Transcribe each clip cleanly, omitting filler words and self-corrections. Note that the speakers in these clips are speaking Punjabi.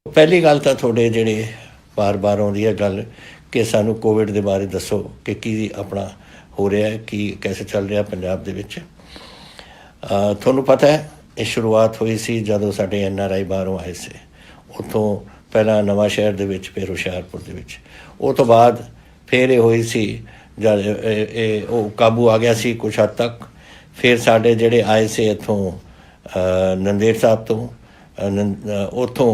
पहली गल तो थोड़े जेडे बार बार आउंदी है गल कि सानू कोविड के बारे दसो कि की अपना हो रहा है, की कैसे चल रहा पंजाब दे विच। तुहानू पता है ये शुरुआत हुई सी जदों साडे NRI बाहरों आए से, उत्थों पहला नवां शहर दे विच, फिर हुशियारपुर दे विच, उस तो बाद फिर ये हुई सी जब वो काबू आ गया सी कुछ हद तक। फिर साडे जेडे आए से इत्थों नंदेड़ साहब तो उत्थों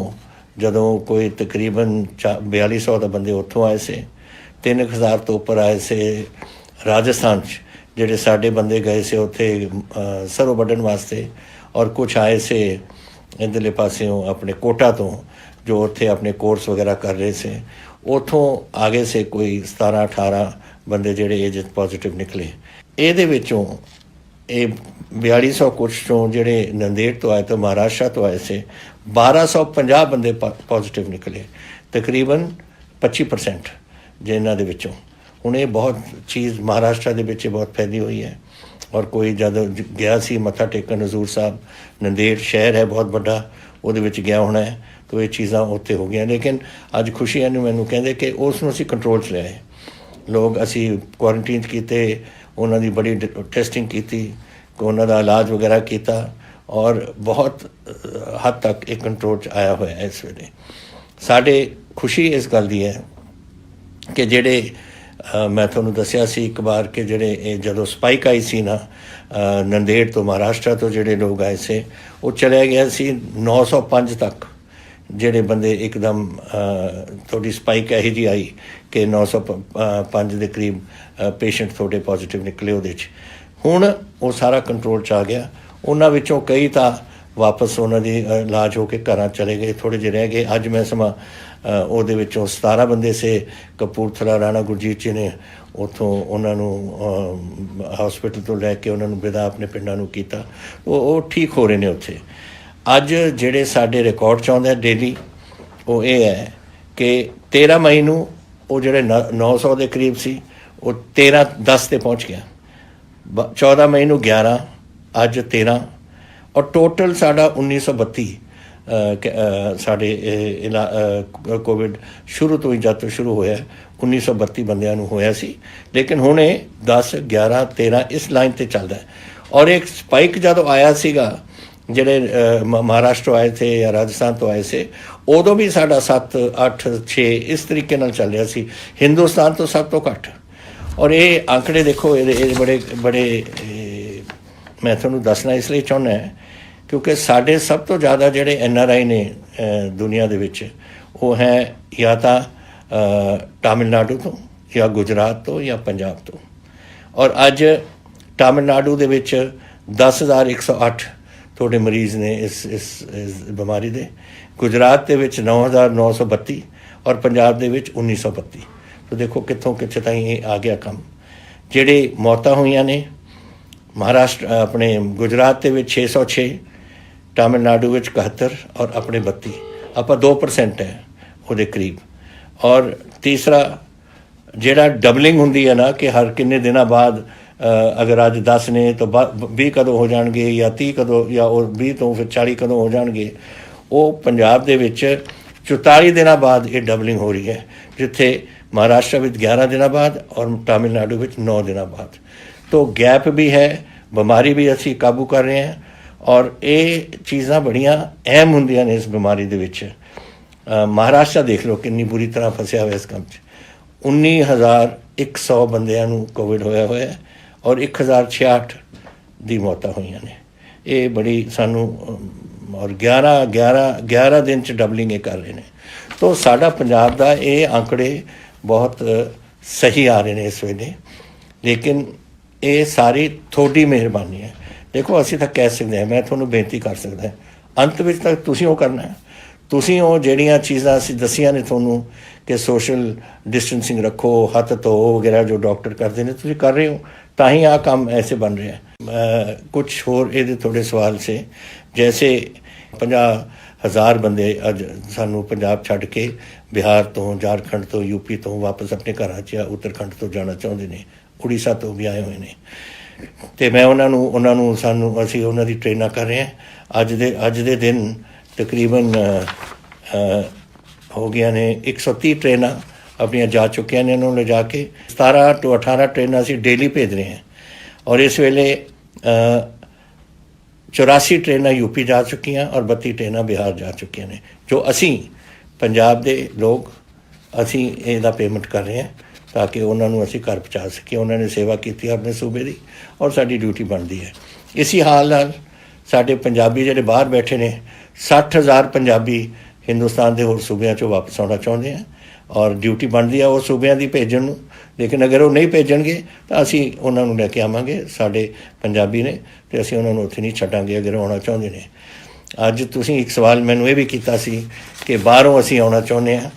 जदों कोई तकरीबन 4200 का बंदे उत्थों आए से, 3000 तो उपर आए से राजस्थान जेडे साडे बंदे गए से उत्थे सरों वड्ढण वास्ते, और कुछ आए से इधरले पासियों अपने कोटा तो जो उत्थे अपने कोर्स वगैरह कर रहे से, उत्थों आगे से कोई 17-18 बंदे जेडे एज पॉजिटिव निकले। ये विचों ये 4200 कुछ चों जेडे नंदेड़ तो आए तो महाराष्ट्र तो आए से 1250 बंदे पॉजिटिव निकले, तकरीबन 25% जिन्हों के विचों। हुण ये बहुत चीज़ महाराष्ट्र के विच बहुत फैली हुई है। और कोई जब गया सी मत्था टेकन हजूर साहब, नंदेड़ शहर है बहुत बड़ा, वो गया होना है, तो ये चीज़ां उत्ते हो गई। लेकिन अज खुशी है मैनू कहते कि उसनूं असीं कंट्रोल च लिया है। लोग असी क्वारंटीन किए, उन्होंने बड़ी टेस्टिंग की, उन्होंने इलाज वगैरह किया, और बहुत हद तक एक कंट्रोल च आया हुआ है। इस वेले साढ़े खुशी इस गल की है कि जेडे मैं थोनू दसिया सी एक बार कि जेडे जदों स्पाइक आई सी ना नंदेड़ तो महाराष्ट्र तो जेडे लोग आए से, वो चलिया गया सी 905 तक जेडे बंदे एकदम थोड़ी स्पाइक यही जी आई कि 905 के करीब पेशेंट थोड़े पॉजिटिव निकले। उहदे च हुण वो सारा कंट्रोल च आ गया। उन्हां विचों कई तो वापस उन्होंने इलाज होकर घर चले गए, थोड़े जे रह गए। अज मैं समा ਉਹਦੇ ਵਿੱਚੋਂ 17 ਬੰਦੇ ਸੇ ਕਪੂਰਥਲਾ ਰਾਣਾ ਗੁਰਜੀਤ ਜੀ ਨੇ ਉੱਥੋਂ ਉਹਨਾਂ ਨੂੰ ਹਸਪੀਟਲ ਤੋਂ ਲੈ ਕੇ ਉਹਨਾਂ ਨੂੰ ਵਿਦਾ ਆਪਣੇ ਪਿੰਡਾਂ ਨੂੰ ਕੀਤਾ, ਉਹ ਠੀਕ ਹੋ ਰਹੇ ਨੇ ਉੱਥੇ। ਅੱਜ ਜਿਹੜੇ ਸਾਡੇ ਰਿਕਾਰਡ 'ਚ ਆਉਂਦੇ ਡੇਲੀ ਉਹ ਇਹ ਹੈ ਕਿ 13 ਮਈ ਨੂੰ ਉਹ ਜਿਹੜੇ 900 ਦੇ ਕਰੀਬ ਸੀ ਉਹ 13-10 ਤੇ ਪਹੁੰਚ ਗਿਆ, 14 ਮਈ ਨੂੰ 11, ਅੱਜ 13, ਔਰ ਟੋਟਲ ਸਾਡਾ 1932 साढ़े कोविड शुरू तो ही जब तो शुरू होया 1932 बंदियां नूं होया सी। लेकिन हुण 10, 11, 13 इस लाइन ते चलदा है। और एक स्पाइक जदों आया सीगा जिहड़े महाराष्ट्र आए थे या राजस्थान तो आए से, उदों भी साडा 7, 8, 6 इस तरीके नाल चल रहा सी, हिंदुस्तान तो सब तो घट। और ये आंकड़े देखो ये बड़े बड़े मैं तुहानूं दसना इसलिए चाहुंदा है क्योंकि साढ़े सब तो ज़्यादा जोड़े NRI ने दुनिया के विच वो हैं या तो तमिलनाडु तो या गुजरात तो या पंजाब तो। और अज तमिलनाडु के विच 10,108 थोड़े मरीज़ ने इस बीमारी के, गुजरात के विच 9,932 और पंजाब के विच 1,932। तो देखो कितों कित्थे ताईं आ गया कम। जिहड़े मौतां होईयां ने महाराष्ट्र अपने गुजरात के विच 606, तमिलनाडु में 71 और अपने 32, आप 2% है वो करीब। और तीसरा जेड़ा डबलिंग होंदी है ना कि हर किन्ने दिनों बाद अगर अज 10 ने तो 20 कदों हो जाएंगे या 30 कदों या 20 तो फिर 40 कदों हो जाएंगे, वो पंजाब दे विच 44 दिनों बाद ये डबलिंग हो रही है, जिथे महाराष्ट्र में 11 दिनों बाद और तमिलनाडु में 9 दिनों बाद। तो गैप भी है, बीमारी भी असी काबू कर रहे हैं। और ये चीज़ां बड़ियां अहम होंदियां ने इस बीमारी दे विच। महाराष्ट्र देख लो कितनी बुरी तरह फसिया हुआ इस काम 19,100 बंदियां नूं कोविड होया हुआ है और 1,066 दी मौतां होईयां ने। ये बड़ी सानू और 11 दिन च डबलिंग ये कर रहे हैं। तो साडा पंजाब दा ये आंकड़े बहुत सही आ रहे हैं इस वेले। लेकिन ये सारी थोड़ी मेहरबानी है। देखो असीं तां कह सकते हैं, मैं तुहानूं बेनती कर सकदा अंत विच तां तुसीं वो करना है। तुसीं वो जिहड़ियां चीज़ां असीं दसियां ने तुहानूं कि सोशल डिस्टेंसिंग रखो, हत्थ धो वगैरह जो डॉक्टर करते हैं तुसीं कर रहे हो, तां ही आ काम ऐसे बन रहा है। कुछ होर इहदे थोड़े सवाल से, जैसे 50,000 बंदे अज सानूं पंजाब छड्ड के बिहार तो, झारखंड तो, यूपी तो वापस अपने घरां च या उत्तराखंड तो जाना चाहुंदे ने, उड़ीसा तो भी आए हुए हैं। तो मैं उन्होंने सानू असी उन्होंने ट्रेना कर रहे हैं। अज दे दिन तकरीबन ਹੋ ਗਈਆਂ ਨੇ, 130 ਟ੍ਰੇਨਾਂ ਆਪਣੀਆਂ ਜਾ ਚੁੱਕੀਆਂ ਨੇ ਉਹਨੂੰ ਲਿਜਾ ਕੇ। 17 ਤੋਂ 18 ਟ੍ਰੇਨਾਂ ਅਸੀਂ ਡੇਲੀ ਭੇਜ ਰਹੇ ਹਾਂ ਔਰ ਇਸ ਵੇਲੇ 84 ਟ੍ਰੇਨਾਂ यूपी ਜਾ ਚੁੱਕੀਆਂ ਔਰ 32 ਟ੍ਰੇਨਾਂ ਬਿਹਾਰ ਜਾ ਚੁੱਕੀਆਂ ਨੇ। ਜੋ ਅਸੀਂ ਪੰਜਾਬ ਦੇ ਲੋਕ ਅਸੀਂ ਇਹਦਾ ਪੇਮੈਂਟ ਕਰ ਰਹੇ ਹਾਂ ਤਾਂ ਕਿ ਉਹਨਾਂ ਨੂੰ ਅਸੀਂ ਘਰ ਪਹੁੰਚਾ ਸਕੀਏ। ਉਹਨਾਂ ਨੇ ਸੇਵਾ ਕੀਤੀ ਆਪਣੇ ਸੂਬੇ ਦੀ ਔਰ ਸਾਡੀ ਡਿਊਟੀ ਬਣਦੀ ਹੈ। ਇਸੀ ਹਾਲ ਨਾਲ ਸਾਡੇ ਪੰਜਾਬੀ ਜਿਹੜੇ ਬਾਹਰ ਬੈਠੇ ਨੇ, 60,000 ਪੰਜਾਬੀ ਹਿੰਦੁਸਤਾਨ ਦੇ ਹੋਰ ਸੂਬਿਆਂ 'ਚੋਂ ਵਾਪਸ ਆਉਣਾ ਚਾਹੁੰਦੇ ਆ ਔਰ ਡਿਊਟੀ ਬਣਦੀ ਆ ਉਹ ਸੂਬਿਆਂ ਦੀ ਭੇਜਣ ਨੂੰ। ਲੇਕਿਨ ਅਗਰ ਉਹ ਨਹੀਂ ਭੇਜਣਗੇ ਤਾਂ ਅਸੀਂ ਉਹਨਾਂ ਨੂੰ ਲੈ ਕੇ ਆਵਾਂਗੇ। ਸਾਡੇ ਪੰਜਾਬੀ ਨੇ ਅਤੇ ਅਸੀਂ ਉਹਨਾਂ ਨੂੰ ਉੱਥੇ ਨਹੀਂ ਛੱਡਾਂਗੇ ਅਗਰ ਆਉਣਾ ਚਾਹੁੰਦੇ ਨੇ। ਅੱਜ ਤੁਸੀਂ ਇੱਕ ਸਵਾਲ ਮੈਨੂੰ ਇਹ ਵੀ ਕੀਤਾ ਸੀ ਕਿ ਬਾਹਰੋਂ ਅਸੀਂ ਆਉਣਾ ਚਾਹੁੰਦੇ ਹਾਂ।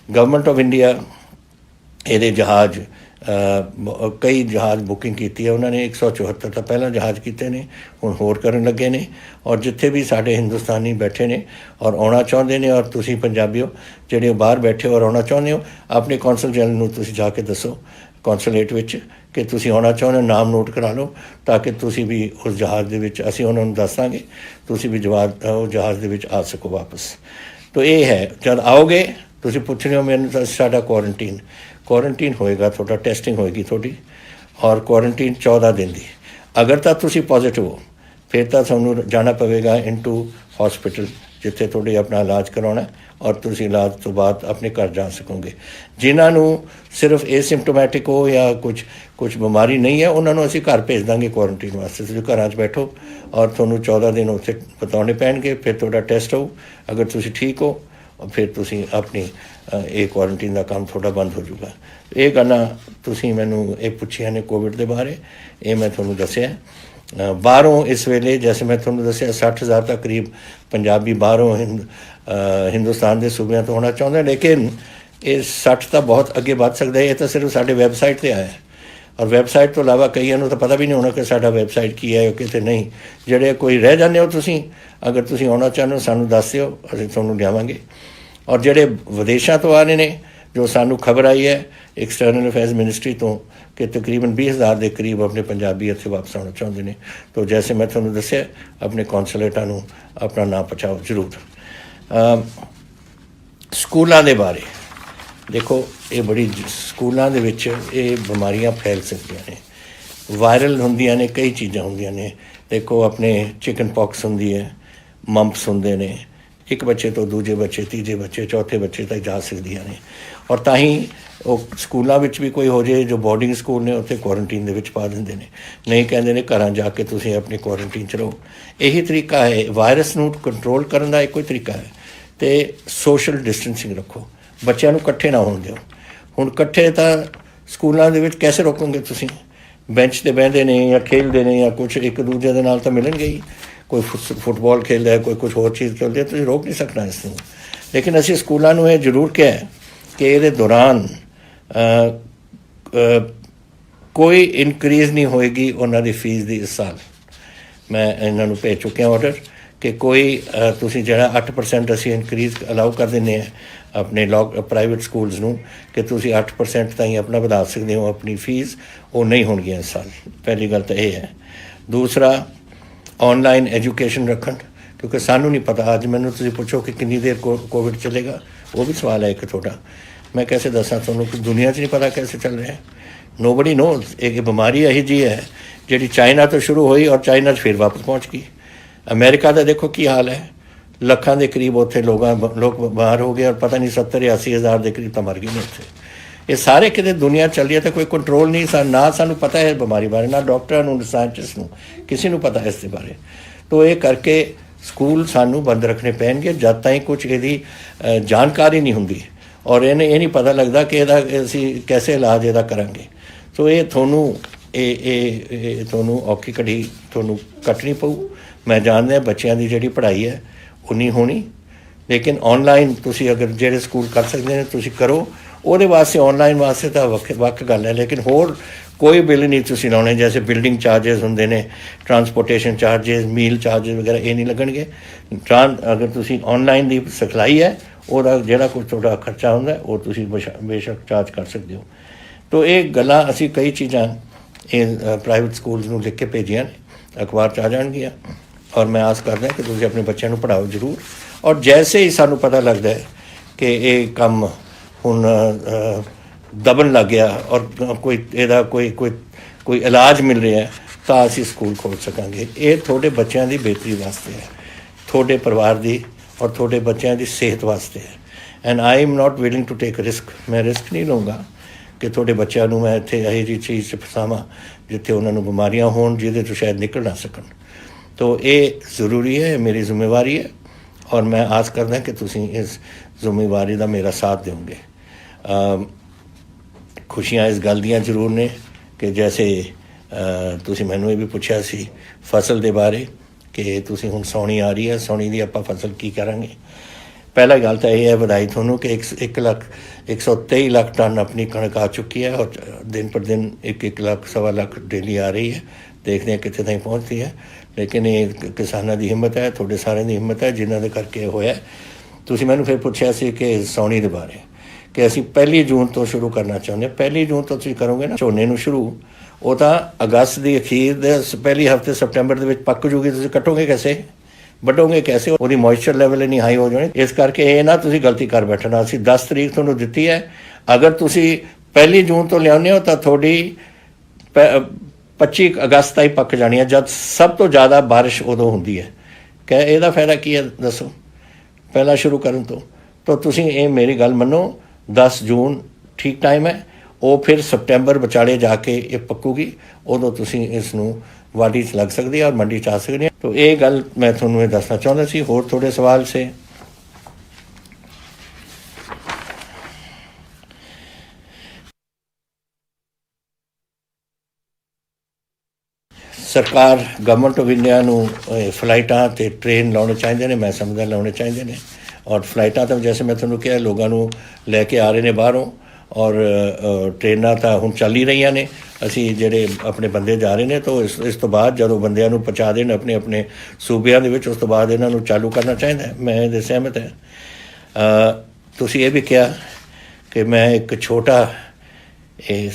ਗਵਰਨਮੈਂਟ ਆਫ ਇੰਡੀਆ ਇਹਦੇ ਜਹਾਜ਼ ਕਈ ਜਹਾਜ਼ ਬੁਕਿੰਗ ਕੀਤੀ ਹੈ ਉਹਨਾਂ ਨੇ। 174 ਤਾਂ ਪਹਿਲਾਂ ਜਹਾਜ਼ ਕੀਤੇ ਨੇ, ਹੁਣ ਹੋਰ ਕਰਨ ਲੱਗੇ ਨੇ। ਔਰ ਜਿੱਥੇ ਵੀ ਸਾਡੇ ਹਿੰਦੁਸਤਾਨੀ ਬੈਠੇ ਨੇ ਔਰ ਆਉਣਾ ਚਾਹੁੰਦੇ ਨੇ, ਔਰ ਤੁਸੀਂ ਪੰਜਾਬੀਓ ਜਿਹੜੇ ਬਾਹਰ ਬੈਠੇ ਔਰ ਆਉਣਾ ਚਾਹੁੰਦੇ ਹੋ, ਆਪਣੇ ਕੌਂਸਲ ਜਨਰਲ ਨੂੰ ਤੁਸੀਂ ਜਾ ਕੇ ਦੱਸੋ ਕੌਂਸੂਲੇਟ ਵਿੱਚ ਕਿ ਤੁਸੀਂ ਆਉਣਾ ਚਾਹੁੰਦੇ ਹੋ। ਨਾਮ ਨੋਟ ਕਰਾ ਲਓ ਤਾਂ ਕਿ ਤੁਸੀਂ ਵੀ ਉਸ ਜਹਾਜ਼ ਦੇ ਵਿੱਚ, ਅਸੀਂ ਉਹਨਾਂ ਨੂੰ ਦੱਸਾਂਗੇ, ਤੁਸੀਂ ਵੀ ਉਹ ਜਹਾਜ਼ ਦੇ ਵਿੱਚ ਆ ਸਕੋ ਵਾਪਸ। ਤਾਂ ਇਹ ਹੈ, ਜਦ ਆਓਗੇ ਤੁਸੀਂ ਪੁੱਛ ਰਹੇ ਹੋ ਮੈਨੂੰ ਤਾਂ ਸਾਡਾ ਕੁਆਰੰਟੀਨ ਹੋਏਗਾ, ਤੁਹਾਡਾ ਟੈਸਟਿੰਗ ਹੋਏਗੀ ਤੁਹਾਡੀ ਔਰ ਕੁਆਰੰਟੀਨ 14 ਦਿਨ ਦੀ। ਅਗਰ ਤਾਂ ਤੁਸੀਂ ਪੋਜ਼ੀਟਿਵ ਹੋ ਫਿਰ ਤਾਂ ਤੁਹਾਨੂੰ ਜਾਣਾ ਪਵੇਗਾ ਇਨਟੂ ਹੌਸਪੀਟਲ ਜਿੱਥੇ ਤੁਹਾਡੇ ਆਪਣਾ ਇਲਾਜ ਕਰਾਉਣਾ ਔਰ ਤੁਸੀਂ ਇਲਾਜ ਤੋਂ ਬਾਅਦ ਆਪਣੇ ਘਰ ਜਾ ਸਕੋਗੇ। ਜਿਨ੍ਹਾਂ ਨੂੰ ਸਿਰਫ ਏਸਿਮਟੋਮੈਟਿਕ ਹੋ ਜਾਂ ਕੁਝ ਬਿਮਾਰੀ ਨਹੀਂ ਹੈ ਉਹਨਾਂ ਨੂੰ ਅਸੀਂ ਘਰ ਭੇਜ ਦਾਂਗੇ ਕੁਆਰੰਟੀਨ ਵਾਸਤੇ। ਤੁਸੀਂ ਘਰਾਂ 'ਚ ਬੈਠੋ ਔਰ ਤੁਹਾਨੂੰ 14 ਦਿਨ ਉੱਥੇ ਬਿਤਾਉਣੇ ਪੈਣਗੇ। ਫਿਰ ਤੁਹਾਡਾ ਟੈਸਟ ਹੋਊ, ਅਗਰ ਤੁਸੀਂ ਠੀਕ ਹੋ ਫਿਰ ਤੁਸੀਂ ਆਪਣੀ ਇਹ ਕੁਆਰੰਟੀਨ ਦਾ ਕੰਮ ਤੁਹਾਡਾ ਬੰਦ ਹੋ ਜਾਊਗਾ। ਇਹ ਗੱਲਾਂ ਤੁਸੀਂ ਮੈਨੂੰ ਇਹ ਪੁੱਛੀਆਂ ਨੇ ਕੋਵਿਡ ਦੇ ਬਾਰੇ, ਇਹ ਮੈਂ ਤੁਹਾਨੂੰ ਦੱਸਿਆ। ਬਾਹਰੋਂ ਇਸ ਵੇਲੇ ਜੈਸੇ ਮੈਂ ਤੁਹਾਨੂੰ ਦੱਸਿਆ 60,000 ਤੱਕ ਕਰੀਬ ਪੰਜਾਬੀ ਬਾਹਰੋਂ ਹਿੰਦੁਸਤਾਨ ਦੇ ਸੂਬਿਆਂ ਤੋਂ ਆਉਣਾ ਚਾਹੁੰਦੇ। ਲੇਕਿਨ ਇਹ 60 ਤਾਂ ਬਹੁਤ ਅੱਗੇ ਵੱਧ ਸਕਦਾ ਹੈ। ਇਹ ਤਾਂ ਸਿਰਫ ਸਾਡੇ ਵੈਬਸਾਈਟ 'ਤੇ ਆਇਆ ਔਰ ਵੈਬਸਾਈਟ ਤੋਂ ਇਲਾਵਾ ਕਈਆਂ ਨੂੰ ਤਾਂ ਪਤਾ ਵੀ ਨਹੀਂ ਹੋਣਾ ਕਿ ਸਾਡਾ ਵੈਬਸਾਈਟ ਕੀ ਹੈ ਕਿਤੇ ਨਹੀਂ। ਜਿਹੜੇ ਕੋਈ ਰਹਿ ਜਾਂਦੇ ਹੋ ਤੁਸੀਂ, ਅਗਰ ਤੁਸੀਂ ਆਉਣਾ ਚਾਹੁੰਦੇ ਹੋ ਸਾਨੂੰ ਦੱਸ ਦਿਓ, ਅਸੀਂ ਤੁਹਾਨੂੰ ਲਿਆਵਾਂਗੇ। ਔਰ ਜਿਹੜੇ ਵਿਦੇਸ਼ਾਂ ਤੋਂ ਆ ਰਹੇ ਨੇ, ਜੋ ਸਾਨੂੰ ਖਬਰ ਆਈ ਹੈ ਐਕਸਟਰਨਲ ਅਫੇਅਰਸ ਮਿਨਿਸਟਰੀ ਤੋਂ ਕਿ ਤਕਰੀਬਨ 20,000 ਦੇ ਕਰੀਬ ਆਪਣੇ ਪੰਜਾਬੀ ਇੱਥੇ ਵਾਪਸ ਆਉਣਾ ਚਾਹੁੰਦੇ ਨੇ। ਤਾਂ ਜੈਸੇ ਮੈਂ ਤੁਹਾਨੂੰ ਦੱਸਿਆ ਆਪਣੇ ਕੌਂਸੂਲੇਟਾਂ ਨੂੰ ਆਪਣਾ ਨਾਂ ਪਹੁੰਚਾਓ ਜ਼ਰੂਰ। ਸਕੂਲਾਂ ਦੇ ਬਾਰੇ ਦੇਖੋ, ਇਹ ਬੜੀ ਸਕੂਲਾਂ ਦੇ ਵਿੱਚ ਇਹ ਬਿਮਾਰੀਆਂ ਫੈਲ ਸਕਦੀਆਂ ਨੇ, ਵਾਇਰਲ ਹੁੰਦੀਆਂ ਨੇ, ਕਈ ਚੀਜ਼ਾਂ ਹੁੰਦੀਆਂ ਨੇ। ਦੇਖੋ ਆਪਣੇ ਚਿਕਨ ਪੌਕਸ ਹੁੰਦੀ ਹੈ, ਮੰਪਸ ਹੁੰਦੇ ਨੇ, ਇੱਕ ਬੱਚੇ ਤੋਂ ਦੂਜੇ ਬੱਚੇ, ਤੀਜੇ ਬੱਚੇ, ਚੌਥੇ ਬੱਚੇ ਤੱਕ ਜਾ ਸਕਦੀਆਂ ਨੇ। ਔਰ ਤਾਂ ਹੀ ਉਹ ਸਕੂਲਾਂ ਵਿੱਚ ਵੀ ਕੋਈ ਹੋ ਜਾਏ ਜੋ ਬੋਰਡਿੰਗ ਸਕੂਲ ਨੇ ਉੱਥੇ ਕੁਆਰੰਟੀਨ ਦੇ ਵਿੱਚ ਪਾ ਦਿੰਦੇ ਨੇ, ਨਹੀਂ ਕਹਿੰਦੇ ਨੇ ਘਰਾਂ ਜਾ ਕੇ ਤੁਸੀਂ ਆਪਣੀ ਕੁਆਰੰਟੀਨ 'ਚ ਰਹੋ। ਇਹੀ ਤਰੀਕਾ ਹੈ ਵਾਇਰਸ ਨੂੰ ਕੰਟਰੋਲ ਕਰਨ ਦਾ, ਇੱਕੋ ਹੀ ਤਰੀਕਾ ਹੈ। ਅਤੇ ਸੋਸ਼ਲ ਡਿਸਟੈਂਸਿੰਗ ਰੱਖੋ, ਬੱਚਿਆਂ ਨੂੰ ਇਕੱਠੇ ਨਾ ਹੋਣ ਦਿਓ। ਹੁਣ ਇਕੱਠੇ ਤਾਂ ਸਕੂਲਾਂ ਦੇ ਵਿੱਚ ਕੈਸੇ ਰੋਕੋਗੇ ਤੁਸੀਂ? ਬੈਂਚ 'ਤੇ ਬਹਿੰਦੇ ਨੇ ਜਾਂ ਖੇਡਦੇ ਨੇ ਜਾਂ ਕੁਛ, ਇੱਕ ਦੂਜੇ ਦੇ ਨਾਲ ਤਾਂ ਮਿਲਣਗੇ ਹੀ। ਕੋਈ ਫੁੱਟਬਾਲ ਖੇਡਦਾ ਹੈ, ਕੋਈ ਕੁਛ ਹੋਰ ਚੀਜ਼ ਖੇਡਦੇ, ਤੁਸੀਂ ਰੋਕ ਨਹੀਂ ਸਕਣਾ ਇਸ ਨੂੰ। ਲੇਕਿਨ ਅਸੀਂ ਸਕੂਲਾਂ ਨੂੰ ਇਹ ਜ਼ਰੂਰ ਕਿਹਾ ਕਿ ਇਹਦੇ ਦੌਰਾਨ ਕੋਈ ਇਨਕਰੀਜ਼ ਨਹੀਂ ਹੋਏਗੀ ਉਹਨਾਂ ਦੀ ਫੀਸ ਦੀ। ਇਸ ਸਾਲ ਮੈਂ ਇਹਨਾਂ ਨੂੰ ਭੇਜ ਚੁੱਕਿਆ ਆਰਡਰ ਕਿ ਕੋਈ ਤੁਸੀਂ ਜਿਹੜਾ 8% ਅਸੀਂ ਇਨਕਰੀਜ਼ ਅਲਾਉ ਕਰ ਦਿੰਦੇ ਹਾਂ ਆਪਣੇ ਪ੍ਰਾਈਵੇਟ ਸਕੂਲਸ ਨੂੰ ਕਿ ਤੁਸੀਂ 8% ਤਾਈਂ ਆਪਣਾ ਵਧਾ ਸਕਦੇ ਹੋ ਆਪਣੀ ਫੀਸ, ਉਹ ਨਹੀਂ ਹੋਣਗੀਆਂ ਇਸ ਸਾਲ। ਪਹਿਲੀ ਗੱਲ ਤਾਂ ਇਹ ਹੈ। ਦੂਸਰਾ, ਔਨਲਾਈਨ ਐਜੂਕੇਸ਼ਨ ਰੱਖਣ, ਕਿਉਂਕਿ ਸਾਨੂੰ ਨਹੀਂ ਪਤਾ। ਅੱਜ ਮੈਨੂੰ ਤੁਸੀਂ ਪੁੱਛੋ ਕਿ ਕਿੰਨੀ ਦੇਰ ਕੋਵਿਡ ਚੱਲੇਗਾ, ਉਹ ਵੀ ਸਵਾਲ ਹੈ ਇੱਕ ਤੁਹਾਡਾ। ਮੈਂ ਕੈਸੇ ਦੱਸਾਂ ਤੁਹਾਨੂੰ ਕਿ ਦੁਨੀਆ 'ਚ ਨਹੀਂ ਪਤਾ ਕੈਸੇ ਚੱਲ ਰਿਹਾ। Nobody knows. ਇਹ ਬਿਮਾਰੀ ਇਹੀ ਜਿਹੀ ਹੈ ਜਿਹੜੀ ਚਾਈਨਾ ਤੋਂ ਸ਼ੁਰੂ ਹੋਈ ਔਰ ਚਾਈਨਾ 'ਚ ਫਿਰ ਵਾਪਸ ਪਹੁੰਚ ਗਈ। ਅਮਰੀਕਾ ਦਾ ਦੇਖੋ ਕੀ ਹਾਲ ਹੈ, ਲੱਖਾਂ ਦੇ ਕਰੀਬ ਉੱਥੇ ਲੋਕ ਬਿਮਾਰ ਹੋ ਗਏ ਔਰ ਪਤਾ ਨਹੀਂ 70-80 ਹਜ਼ਾਰ ਦੇ ਕਰੀਬ ਤਾਂ ਮਰ ਗਏ ਨੇ ਉੱਥੇ। ਇਹ ਸਾਰੇ ਕਿਤੇ ਦੁਨੀਆ ਚੱਲ ਰਹੀ ਹੈ ਤਾਂ ਕੋਈ ਕੰਟਰੋਲ ਨਹੀਂ। ਨਾ ਸਾਨੂੰ ਪਤਾ ਹੈ ਬਿਮਾਰੀ ਬਾਰੇ, ਨਾ ਡਾਕਟਰਾਂ ਨੂੰ, ਨਾ ਸਾਇੰਟਿਸਟ ਨੂੰ, ਕਿਸੇ ਨੂੰ ਪਤਾ ਇਸ ਦੇ ਬਾਰੇ। ਤਾਂ ਇਹ ਕਰਕੇ ਸਕੂਲ ਸਾਨੂੰ ਬੰਦ ਰੱਖਣੇ ਪੈਣਗੇ ਜਦ ਤਾਈਂ ਕੁਛ ਇਹਦੀ ਜਾਣਕਾਰੀ ਨਹੀਂ ਹੁੰਦੀ ਔਰ ਇਹ ਨਹੀਂ ਪਤਾ ਲੱਗਦਾ ਕਿ ਇਹਦਾ ਅਸੀਂ ਕੈਸੇ ਇਲਾਜ ਇਹਦਾ ਕਰਾਂਗੇ। ਸੋ ਇਹ ਤੁਹਾਨੂੰ ਇਹ ਤੁਹਾਨੂੰ ਔਖੀ ਘੜੀ ਤੁਹਾਨੂੰ ਕੱਟਣੀ ਪਊ। ਮੈਂ ਜਾਣਦਾ ਬੱਚਿਆਂ ਦੀ ਜਿਹੜੀ ਪੜ੍ਹਾਈ ਹੈ ਉਹ ਨਹੀਂ ਹੋਣੀ, ਲੇਕਿਨ ਔਨਲਾਈਨ ਤੁਸੀਂ ਅਗਰ ਜਿਹੜੇ ਸਕੂਲ ਕਰ ਸਕਦੇ ਨੇ ਤੁਸੀਂ ਕਰੋ। ਉਹਦੇ ਵਾਸਤੇ ਔਨਲਾਈਨ ਵਾਸਤੇ ਤਾਂ ਵੱਖ ਗੱਲ ਹੈ, ਲੇਕਿਨ ਹੋਰ ਕੋਈ ਬਿੱਲ ਨਹੀਂ ਤੁਸੀਂ ਲਾਉਣੇ। ਜੈਸੇ ਬਿਲਡਿੰਗ ਚਾਰਜਸ ਹੁੰਦੇ ਨੇ, ਟਰਾਂਸਪੋਰਟੇਸ਼ਨ ਚਾਰਜਸ, ਮੀਲ ਚਾਰਜਸ ਵਗੈਰਾ, ਇਹ ਨਹੀਂ ਲੱਗਣਗੇ। ਅਗਰ ਤੁਸੀਂ ਔਨਲਾਈਨ ਦੀ ਸਿਖਲਾਈ ਹੈ ਉਹਦਾ ਜਿਹੜਾ ਕੁਝ ਤੁਹਾਡਾ ਖਰਚਾ ਹੁੰਦਾ ਉਹ ਤੁਸੀਂ ਬੇਸ਼ੱਕ ਚਾਰਜ ਕਰ ਸਕਦੇ ਹੋ। ਤਾਂ ਇਹ ਗੱਲਾਂ ਅਸੀਂ ਕਈ ਚੀਜ਼ਾਂ ਇਹ ਪ੍ਰਾਈਵੇਟ ਸਕੂਲਸ ਨੂੰ ਲਿਖ ਕੇ ਭੇਜੀਆਂ ਨੇ, ਅਖਬਾਰ 'ਚ ਆ ਜਾਣਗੀਆਂ ਔਰ ਮੈਂ ਆਸ ਕਰਦਾ ਕਿ ਤੁਸੀਂ ਆਪਣੇ ਬੱਚਿਆਂ ਨੂੰ ਪੜ੍ਹਾਓ ਜ਼ਰੂਰ। ਔਰ ਜੈਸੇ ਹੀ ਸਾਨੂੰ ਪਤਾ ਲੱਗਦਾ ਹੈ कि ये काम हुण दबन लग गया और कोई ਇਹਦਾ कोई इलाज मिल रहा है तो ਅਸੀਂ स्कूल खोल सकांगे। ये थोड़े बच्चों की बेहतरी वास्ते है, थोड़े परिवार की और थोड़े बच्चों की सेहत वास्ते है। And I am not willing to take risk. मैं रिस्क नहीं लूँगा कि थोड़े बच्चों को मैं इत्थे यही जी चीज़ च फसावां जिथे उन्होंने बीमारियां होण जिहदे तो शायद निकल ना सकन। तो ये ज़रूरी है, मेरी जिम्मेवारी है और मैं आस करदा कि तुसीं इस जिम्मेवारी का मेरा साथ दोगे। खुशियाँ इस गल दियां जरूर ने कि जैसे तुसीं मैनूं ये भी पूछा सी फसल के बारे कि तुसीं हुण सौणी आ रही है, सौणी की आपां फसल की करांगे। पहला गल तो यह है बधाई थोनों कि 123 लाख टन अपनी कणक आ चुकी है और दिन पर दिन 1 लाख सवा लाख डेली आ रही है। देखते हैं कितने तक पहुँचती है, लेकिन ये किसानों की हिम्मत है, थोड़े सारे की हिम्मत है जिन्हों के करके होया। तुसीं मैनूं फिर पूछा सी कि सौणी के बारे कि असीं 1 जून तो शुरू करना चाहुंदे। 1 जून तो तुसीं करोगे ना झोने नूं शुरू, वो तो अगस्त की अखीर दे पहली हफ्ते सितंबर के पक जूगी। तुसीं कटोगे कैसे, वढोगे कैसे, वो मॉइस्चर लैवल इन्नी हाई हो जानी। इस करके ये ना तुसीं गलती कर बैठना। असीं 10 तरीक तुहानूं दित्ती है, अगर तुसीं 1 जून तो लियाउने हो तो थोड़ी 25 अगस्त तक पक जानी है, जब सब तो ज़्यादा बारिश उदों होंदी है। क्या ਇਹਦਾ फायदा की है दसो पहला शुरू करन तो तुसीं ये मेरी गल मनो 10 जून ठीक टाइम है। वो फिर सितंबर विचाले जाके ये पक्कूगी, उदों तुसीं इसनूं वाढी च लग सकती है और मंडी च आ सकती है। तो ये गल मैं थोनों ये दसना चाहता सी। होर थोड़े सवाल से सरकार गवर्नमेंट ऑफ इंडिया फ्लाइटा तो ट्रेन लाने चाहिए ने, मैं समझदा लाने चाहिए ने। और फ्लाइटा तो जैसे मैं थोनों कहा लोगों लैके आ रहे हैं बाहरों, और ट्रेनां तो हुण चल ही रही ने। असी जेडे अपने बंदे जा रहे हैं तो इस तो बाद जो बंदियां नूं पहुँचा देन अपने अपने सूबियां दे विच, उस तो बाद इन्हां नूं चालू करना चाहिए। मैं ये सहमत है। तुसीं ये भी कहा कि मैं एक छोटा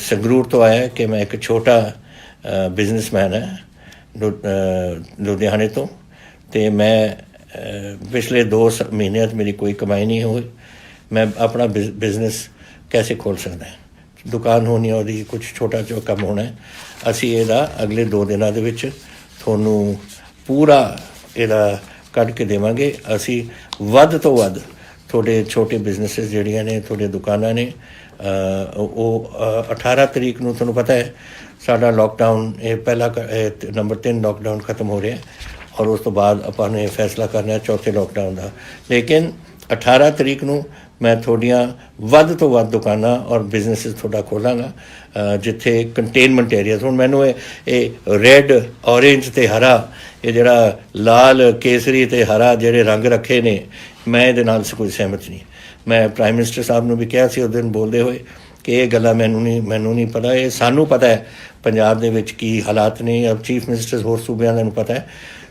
संगरूर तो आया कि मैं एक छोटा बिजनेसमैन है लुधियाने तो मैं पिछले 2 महीनों मेरी कोई कमाई नहीं हुई। मैं अपना बिजनेस कैसे खोल सकता है, दुकान होनी है, वो कुछ छोटा जो कम होना है। असी ਇਹਦਾ अगले 2 दिनों ਦੇ ਵਿੱਚ ਤੁਹਾਨੂੰ पूरा ਇਹਦਾ ਕੱਢ ਕੇ ਦੇਵਾਂਗੇ। ਅਸੀਂ ਵੱਧ ਤੋਂ ਵੱਧ ਤੁਹਾਡੇ ਛੋਟੇ ਬਿਜ਼ਨੈਸਿਸ ਜਿਹੜੀਆਂ ਨੇ, ਤੁਹਾਡੇ ਦੁਕਾਨਾਂ ਨੇ, ਉਹ 18 ਤਰੀਕ ਨੂੰ ਤੁਹਾਨੂੰ ਪਤਾ ਹੈ ਸਾਡਾ ਲੋਕਡਾਊਨ ਇਹ ਪਹਿਲਾ ਨੰਬਰ 3 ਲੋਕਡਾਊਨ ਖਤਮ ਹੋ ਰਿਹਾ और उस तो बाद ਆਪਾਂ ने फैसला करना है चौथे लॉकडाउन का। लेकिन 18 तरीक ਨੂੰ मैं थोड़ियाँ ਵੱਧ ਤੋਂ ਵੱਧ दुकाना और बिजनेसिस थोड़ा खोलांगा जिथे कंटेनमेंट एरियाज। हुण मैनूं ये रैड ऑरेंज ते हरा, ये जिहड़ा लाल केसरी ते हरा जिहड़े रंग रखे ने, मैं ये नाल कोई सहमत नहीं। मैं प्राइम मिनिस्टर साहब नूं भी कहा सी उस दिन बोलते हुए कि ये गल्लां मैनूं नहीं पता, ये सानूं पता है पंजाब दे विच की हालात ने। अब चीफ मिनिस्टर होर सूबिਆਂ ਦਾ पता है,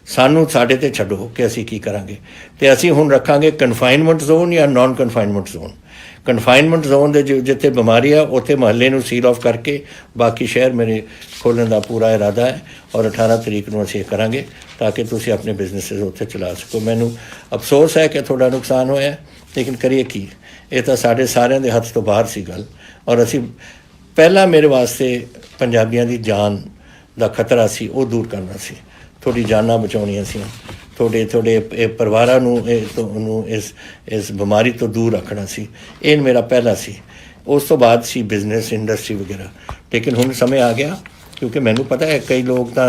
सानू साढ़े ते छड्डो कि असी की करांगे। तो असी हुण रखांगे कन्फाइनमेंट जोन या non confinement zone. Confinement zone दे जिथे बीमारी है उत्थे महल्ले नूं सील ऑफ करके बाकी शहर मेरे खोलने का पूरा इरादा है और 18 तरीक नूं असी करांगे ताकि तुसीं अपने बिजनेसिस उत्थे चला सको। मैनूं अफसोस है कि थोड़ा नुकसान होया, लेकिन करिए की, ये तो साढ़े सारिਆਂ ਦੇ हत्थ तो बाहर सी गल। और असी पहला मेरे वास्ते पंजाबियों की जान का खतरा सी वो दूर करना सी, थोड़ी जाना बचाउणियां सी, थोड़े परिवारों इस बीमारी तो दूर रखना सी। ये मेरा पहला सी। उस तो बाद सी बिजनेस इंडस्ट्री वगैरह। लेकिन हुण समय आ गया क्योंकि मैनूं पता है कई लोग तो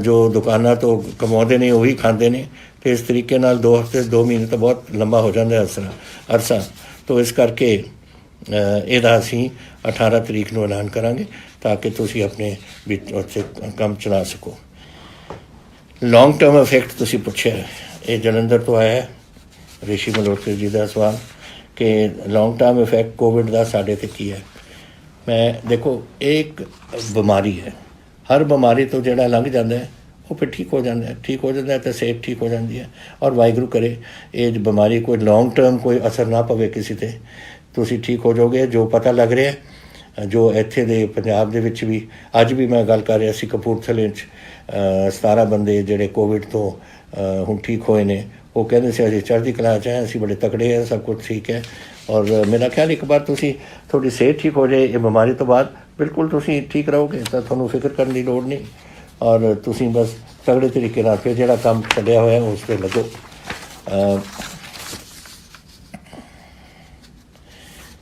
जो दुकाना तो कमाते ने वही खाते हैं, तो इस तरीके नाल 2 हफ्ते 2 महीने तो बहुत लंबा हो जाता है अरसा। तो इस करके ਇਹਦਾ ਅਸੀਂ 18 तरीक ਨੂੰ ऐलान करांगे ताकि तुसीं अपने भी उत्थे काम चला सको। लॉन्ग टर्म इफेक्ट तुसीं पुछया, ये जलंधर तो आया है ऋषि मल्होत्रा जी का सवाल कि लॉन्ग टर्म इफेक्ट कोविड का साढ़े ते की है। मैं देखो एक बीमारी है, हर बीमारी तो जिहड़ा लंघ जाता है वो फिर ठीक हो जाता है, ठीक हो जाता है तो सेहत ठीक हो जाती है। और वाहिगुरू करे ये बीमारी कोई लॉन्ग टर्म कोई असर ना पवे किसी ते, तुसीं ठीक हो जाओगे। जो पता लग रहा है जो इत्थे दे पंजाब दे विच भी अज भी मैं गल कर रहा सी कपूरथले 17 बंदे जिहड़े कोविड तो हुण ठीक होए ने, वो कहते से असीं चढ़दी कला च हैं, असीं बड़े तकड़े हैं, सब कुछ ठीक है। ਔਰ ਮੇਰਾ ਖਿਆਲ ਇੱਕ ਵਾਰ ਤੁਸੀਂ ਤੁਹਾਡੀ ਸਿਹਤ ਠੀਕ ਹੋ ਜਾਏ ਇਹ ਬਿਮਾਰੀ ਤੋਂ ਬਾਅਦ ਬਿਲਕੁਲ ਤੁਸੀਂ ਠੀਕ ਰਹੋਗੇ ਤਾਂ ਤੁਹਾਨੂੰ ਫਿਕਰ ਕਰਨ ਦੀ ਲੋੜ ਨਹੀਂ ਔਰ ਤੁਸੀਂ ਬਸ ਤਗੜੇ ਤਰੀਕੇ ਨਾਲ ਫਿਰ ਜਿਹੜਾ ਕੰਮ ਚੱਲਿਆ ਹੋਇਆ ਉਸ 'ਤੇ ਲੱਗੋ।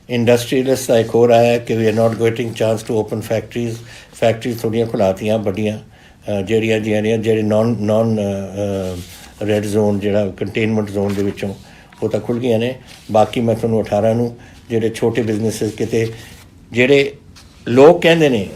ਇੰਡਸਟਰੀਅਲਿਸਟ ਦਾ ਇੱਕ ਹੋਰ ਆਇਆ ਕਿ we are not getting chance to open factories ਥੋੜ੍ਹੀਆਂ ਖੁਲਾਤੀਆਂ ਵੱਡੀਆਂ ਜਿਹੜੀਆਂ ਜਿਹੜੇ ਨੌਨ ਰੈੱਡ ਜ਼ੋਨ ਜਿਹੜਾ ਕੰਟੇਨਮੈਂਟ ਜ਼ੋਨ ਦੇ ਵਿੱਚੋਂ ਉਹ ਤਾਂ ਖੁੱਲ੍ਹ ਗਈਆਂ ਨੇ। ਬਾਕੀ ਮੈਂ ਤੁਹਾਨੂੰ 18 ਨੂੰ ਜਿਹੜੇ ਛੋਟੇ ਬਿਜ਼ਨਸਿਸ ਕਿਤੇ ਜਿਹੜੇ ਲੋਕ ਕਹਿੰਦੇ ਨੇ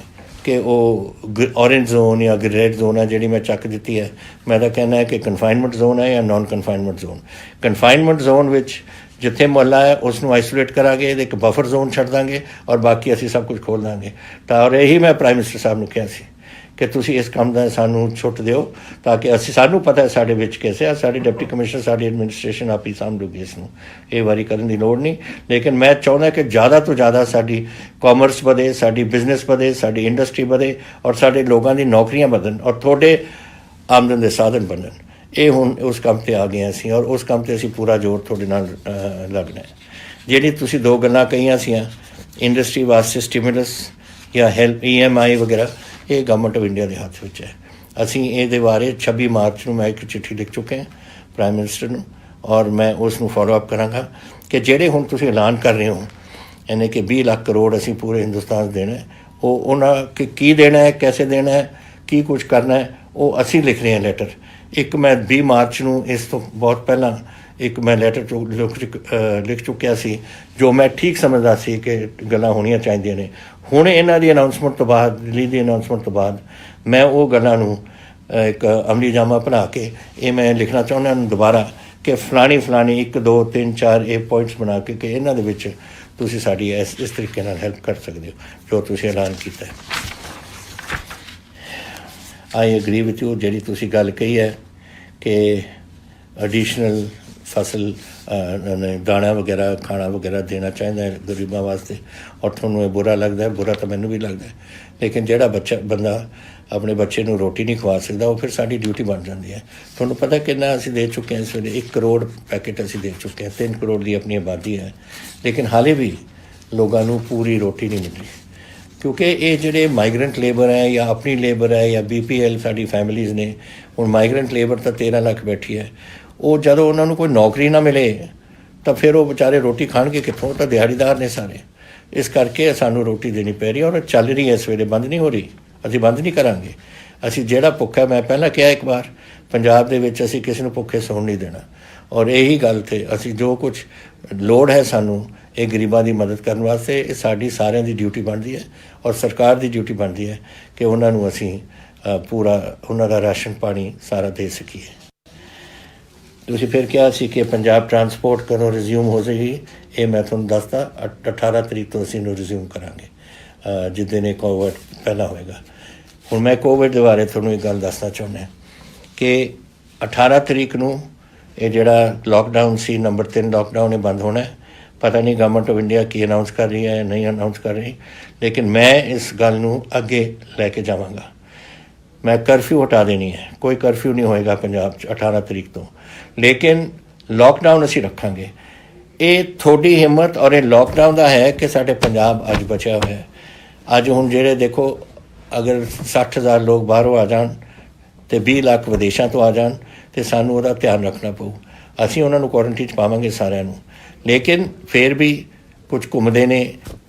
ਕਿ ਉਹ ਔਰੇਂਜ ਜ਼ੋਨ ਜਾਂ ਰੈੱਡ ਜ਼ੋਨ ਹੈ ਜਿਹੜੀ ਮੈਂ ਚੱਕ ਦਿੱਤੀ ਹੈ, ਮੈਂ ਤਾਂ ਕਹਿੰਦਾ ਕਿ ਕਨਫਾਈਨਮੈਂਟ ਜ਼ੋਨ ਹੈ ਜਾਂ non confinement zone. Confinement zone ਵਿੱਚ ਜਿੱਥੇ ਮੁਹੱਲਾ ਹੈ ਉਸ ਨੂੰ ਆਈਸੋਲੇਟ ਕਰਾਂਗੇ, ਇੱਕ ਬਫਰ ਜ਼ੋਨ ਛੱਡ ਦਾਂਗੇ ਔਰ ਬਾਕੀ ਅਸੀਂ ਸਭ ਕੁਝ ਖੋਲ੍ਹ ਦਾਂਗੇ। ਤਾਂ ਔਰ ਇਹੀ ਮੈਂ ਪ੍ਰਾਈਮ ਮਿਨਿਸਟਰ ਸਾਹਿਬ ਨੂੰ ਕਿਹਾ ਸੀ ਕਿ ਤੁਸੀਂ ਇਸ ਕੰਮ ਦਾ ਸਾਨੂੰ ਛੁੱਟ ਦਿਓ ਤਾਂ ਕਿ ਸਾਨੂੰ ਪਤਾ ਹੈ ਸਾਡੇ ਵਿੱਚ ਕੈਸੇ ਆ, ਸਾਡੇ ਡਿਪਟੀ ਕਮਿਸ਼ਨਰ ਸਾਡੀ ਐਡਮਿਨਿਸਟ੍ਰੇਸ਼ਨ ਆਪ ਹੀ ਸਾਂਭੂਗੀ ਇਸ ਨੂੰ, ਇਹ ਵਾਰੀ ਕਰਨ ਦੀ ਲੋੜ ਨਹੀਂ। ਲੇਕਿਨ ਮੈਂ ਚਾਹੁੰਦਾ ਕਿ ਜ਼ਿਆਦਾ ਤੋਂ ਜ਼ਿਆਦਾ ਸਾਡੀ ਕਾਮਰਸ ਵਧੇ, ਸਾਡੀ ਬਿਜ਼ਨਸ ਵਧੇ, ਸਾਡੀ ਇੰਡਸਟਰੀ ਵਧੇ ਔਰ ਸਾਡੇ ਲੋਕਾਂ ਦੀ ਨੌਕਰੀਆਂ ਵਧਣ ਔਰ ਤੁਹਾਡੇ ਆਮਦਨ ਦੇ ਸਾਧਨ ਬਣਨ। ਇਹ ਹੁਣ ਉਸ ਕੰਮ 'ਤੇ ਆ ਗਏ ਅਸੀਂ ਔਰ ਉਸ ਕੰਮ 'ਤੇ ਅਸੀਂ ਪੂਰਾ ਜ਼ੋਰ ਤੁਹਾਡੇ ਨਾਲ ਲੱਗਣਾ ਹੈ। ਜਿਹੜੀ ਤੁਸੀਂ ਦੋ ਗੱਲਾਂ ਕਹੀਆਂ ਸੀਆਂ ਇੰਡਸਟਰੀ ਵਾਸਤੇ ਸਟੀਮੂਲਸ ਜਾਂ ਹੈਲਪ EMI ਵਗੈਰਾ, ਇਹ ਗਵਰਨਮੈਂਟ ਆਫ ਇੰਡੀਆ ਦੇ ਹੱਥ ਵਿੱਚ ਹੈ। ਅਸੀਂ ਇਹਦੇ ਬਾਰੇ 26 ਮਾਰਚ ਨੂੰ ਮੈਂ ਇੱਕ ਚਿੱਠੀ ਲਿਖ ਚੁੱਕੇ ਹਾਂ ਪ੍ਰਾਈਮ ਮਿਨਿਸਟਰ ਨੂੰ ਔਰ ਮੈਂ ਉਸ ਨੂੰ ਫੋਲੋ ਅਪ ਕਰਾਂਗਾ ਕਿ ਜਿਹੜੇ ਹੁਣ ਤੁਸੀਂ ਐਲਾਨ ਕਰ ਰਹੇ ਹੋ ਯਾਨੀ ਕਿ 20 ਲੱਖ ਕਰੋੜ ਅਸੀਂ ਪੂਰੇ ਹਿੰਦੁਸਤਾਨ ਦੇਣਾ, ਉਹ ਉਹਨਾਂ ਕੀ ਦੇਣਾ ਹੈ, ਕੈਸੇ ਦੇਣਾ ਹੈ, ਕੀ ਕੁਝ ਕਰਨਾ ਹੈ, ਉਹ ਅਸੀਂ ਲਿਖ ਰਹੇ ਹਾਂ ਲੈਟਰ। ਇੱਕ ਮੈਂ 20 ਮਾਰਚ ਨੂੰ ਇਸ ਤੋਂ ਬਹੁਤ ਪਹਿਲਾਂ ਇੱਕ ਮੈਂ ਲੈਟਰ ਲਿਖ ਚੁੱਕਿਆ ਸੀ ਜੋ ਮੈਂ ਠੀਕ ਸਮਝਦਾ ਸੀ ਕਿ ਗੱਲਾਂ ਹੋਣੀਆਂ ਚਾਹੀਦੀਆਂ ਨੇ। ਹੁਣ ਇਹਨਾਂ ਦੀ ਅਨਾਊਂਸਮੈਂਟ ਤੋਂ ਬਾਅਦ, ਦਿੱਲੀ ਦੀ ਅਨਾਊਂਸਮੈਂਟ ਤੋਂ ਬਾਅਦ ਮੈਂ ਉਹ ਗੱਲਾਂ ਨੂੰ ਇੱਕ ਅਮਲੀ ਜਾਮਾ ਬਣਾ ਕੇ ਇਹ ਮੈਂ ਲਿਖਣਾ ਚਾਹੁੰਦਾ ਹਾਂ ਦੁਬਾਰਾ ਕਿ ਫਲਾਣੀ 1 2 3 4 ਇਹ ਪੁਆਇੰਟਸ ਬਣਾ ਕੇ ਕਿ ਇਹਨਾਂ ਦੇ ਵਿੱਚ ਤੁਸੀਂ ਸਾਡੀ ਇਸ ਤਰੀਕੇ ਨਾਲ ਹੈਲਪ ਕਰ ਸਕਦੇ ਹੋ ਜੋ ਤੁਸੀਂ ਐਲਾਨ ਕੀਤਾ ਹੈ। ਆਈ ਐਗਰੀ ਵਿਥ ਯੂ ਜਿਹੜੀ ਤੁਸੀਂ ਗੱਲ ਕਹੀ ਹੈ ਕਿ ਐਡੀਸ਼ਨਲ ਫਸਲ ਦਾਣਾ ਵਗੈਰਾ ਖਾਣਾ ਵਗੈਰਾ ਦੇਣਾ ਚਾਹੀਦਾ ਹੈ ਗਰੀਬਾਂ ਵਾਸਤੇ ਔਰ ਤੁਹਾਨੂੰ ਇਹ ਬੁਰਾ ਲੱਗਦਾ ਹੈ, ਬੁਰਾ ਤਾਂ ਮੈਨੂੰ ਵੀ ਲੱਗਦਾ ਹੈ। ਲੇਕਿਨ ਜਿਹੜਾ ਬੰਦਾ ਆਪਣੇ ਬੱਚੇ ਨੂੰ ਰੋਟੀ ਨਹੀਂ ਖਵਾ ਸਕਦਾ ਉਹ ਫਿਰ ਸਾਡੀ ਡਿਊਟੀ ਬਣ ਜਾਂਦੀ ਹੈ। ਤੁਹਾਨੂੰ ਪਤਾ ਕਿੰਨਾ ਅਸੀਂ ਦੇ ਚੁੱਕੇ ਹਾਂ ਇਸ ਵੇਲੇ 1 ਕਰੋੜ ਪੈਕੇਟ ਅਸੀਂ ਦੇ ਚੁੱਕੇ ਹਾਂ, 3 ਕਰੋੜ ਦੀ ਆਪਣੀ ਆਬਾਦੀ ਹੈ ਲੇਕਿਨ ਹਾਲੇ ਵੀ ਲੋਕਾਂ ਨੂੰ ਪੂਰੀ ਰੋਟੀ ਨਹੀਂ ਮਿਲ ਰਹੀ ਕਿਉਂਕਿ ਇਹ ਜਿਹੜੇ ਮਾਈਗਰੈਂਟ ਲੇਬਰ ਹੈ ਜਾਂ ਆਪਣੀ ਲੇਬਰ ਹੈ ਜਾਂ BPL ਸਾਡੀ ਫੈਮਿਲੀਜ਼ ਨੇ। ਹੁਣ ਮਾਈਗਰੈਂਟ ਲੇਬਰ ਤਾਂ 13 ਲੱਖ ਬੈਠੀ ਹੈ, ਉਹ ਜਦੋਂ ਉਹਨਾਂ ਨੂੰ ਕੋਈ ਨੌਕਰੀ ਨਾ ਮਿਲੇ ਤਾਂ ਫਿਰ ਉਹ ਵਿਚਾਰੇ ਰੋਟੀ ਖਾਣਗੇ ਕਿੱਥੋਂ, ਤਾਂ ਦਿਹਾੜੀਦਾਰ ਨੇ ਸਾਰੇ। ਇਸ ਕਰਕੇ ਸਾਨੂੰ ਰੋਟੀ ਦੇਣੀ ਪੈ ਰਹੀ ਹੈ ਔਰ ਚੱਲ ਰਹੀ ਹੈ ਇਸ ਵੇਲੇ, ਬੰਦ ਨਹੀਂ ਹੋ ਰਹੀ, ਅਸੀਂ ਬੰਦ ਨਹੀਂ ਕਰਾਂਗੇ। ਅਸੀਂ ਜਿਹੜਾ ਭੁੱਖਾ, ਮੈਂ ਪਹਿਲਾਂ ਕਿਹਾ ਇੱਕ ਵਾਰ ਪੰਜਾਬ ਦੇ ਵਿੱਚ ਅਸੀਂ ਕਿਸੇ ਨੂੰ ਭੁੱਖੇ ਸੌਣ ਨਹੀਂ ਦੇਣਾ ਔਰ ਇਹੀ ਗੱਲ 'ਤੇ ਅਸੀਂ ਜੋ ਕੁਝ ਲੋੜ ਹੈ ਸਾਨੂੰ ਇਹ ਗਰੀਬਾਂ ਦੀ ਮਦਦ ਕਰਨ ਵਾਸਤੇ ਇਹ ਸਾਡੀ ਸਾਰਿਆਂ ਦੀ ਡਿਊਟੀ ਬਣਦੀ ਹੈ ਔਰ ਸਰਕਾਰ ਦੀ ਡਿਊਟੀ ਬਣਦੀ ਹੈ ਕਿ ਉਹਨਾਂ ਨੂੰ ਅਸੀਂ ਪੂਰਾ ਉਹਨਾਂ ਦਾ ਰਾਸ਼ਨ ਪਾਣੀ ਸਾਰਾ ਦੇ ਸਕੀਏ। ਤੁਸੀਂ ਫਿਰ ਕਿਹਾ ਸੀ ਕਿ ਪੰਜਾਬ ਟਰਾਂਸਪੋਰਟ ਕਦੋਂ ਰਿਜ਼ਿਊਮ ਹੋ ਜਾਏਗੀ, ਇਹ ਮੈਂ ਤੁਹਾਨੂੰ ਦੱਸਦਾ 18 ਤਰੀਕ ਤੋਂ ਅਸੀਂ ਨੂੰ ਰਿਜ਼ਿਊਮ ਕਰਾਂਗੇ ਜਿੱਦਣ ਇਹ ਕੋਵਿਡ ਪਹਿਲਾਂ ਹੋਏਗਾ। ਹੁਣ ਮੈਂ ਕੋਵਿਡ ਦੇ ਬਾਰੇ ਤੁਹਾਨੂੰ ਇੱਕ ਗੱਲ ਦੱਸਣਾ ਚਾਹੁੰਦਾ ਕਿ 18 ਤਰੀਕ ਨੂੰ ਇਹ ਜਿਹੜਾ ਲੋਕਡਾਊਨ ਸੀ ਨੰਬਰ 3 ਲੋਕਡਾਊਨ ਇਹ ਬੰਦ ਹੋਣਾ ਹੈ। ਪਤਾ ਨਹੀਂ government of India Ki announce ਕਰ ਰਹੀ ਹੈ ਨਹੀਂ ਅਨਾਊਂਸ ਕਰ ਰਹੀ, ਲੇਕਿਨ ਮੈਂ ਇਸ ਗੱਲ ਨੂੰ ਅੱਗੇ ਲੈ ਕੇ ਜਾਵਾਂਗਾ। ਮੈਂ ਕਰਫਿਊ ਹਟਾ ਦੇਣੀ ਹੈ, ਕੋਈ ਕਰਫਿਊ ਨਹੀਂ ਹੋਏਗਾ ਪੰਜਾਬ 'ਚ 18 ਤਰੀਕ ਤੋਂ, ਲੇਕਿਨ ਲੋਕਡਾਊਨ ਅਸੀਂ ਰੱਖਾਂਗੇ। ਇਹ ਤੁਹਾਡੀ ਹਿੰਮਤ ਔਰ ਇਹ ਲੋਕਡਾਊਨ ਦਾ ਹੈ ਕਿ ਸਾਡੇ ਪੰਜਾਬ ਅੱਜ ਬਚਿਆ ਹੋਇਆ ਹੈ। ਅੱਜ ਹੁਣ ਜਿਹੜੇ ਦੇਖੋ ਅਗਰ 60,000 ਲੋਕ ਬਾਹਰੋਂ ਆ ਜਾਣ ਅਤੇ 20 ਲੱਖ ਵਿਦੇਸ਼ਾਂ ਤੋਂ ਆ ਜਾਣ ਅਤੇ ਸਾਨੂੰ ਉਹਦਾ ਧਿਆਨ ਰੱਖਣਾ ਪਊ। ਅਸੀਂ ਉਹਨਾਂ ਨੂੰ ਕੁਆਰੰਟੀਨ 'ਚ ਪਾਵਾਂਗੇ ਸਾਰਿਆਂ ਨੂੰ, ਲੇਕਿਨ ਫਿਰ ਵੀ ਕੁਝ ਘੁੰਮਦੇ ਨੇ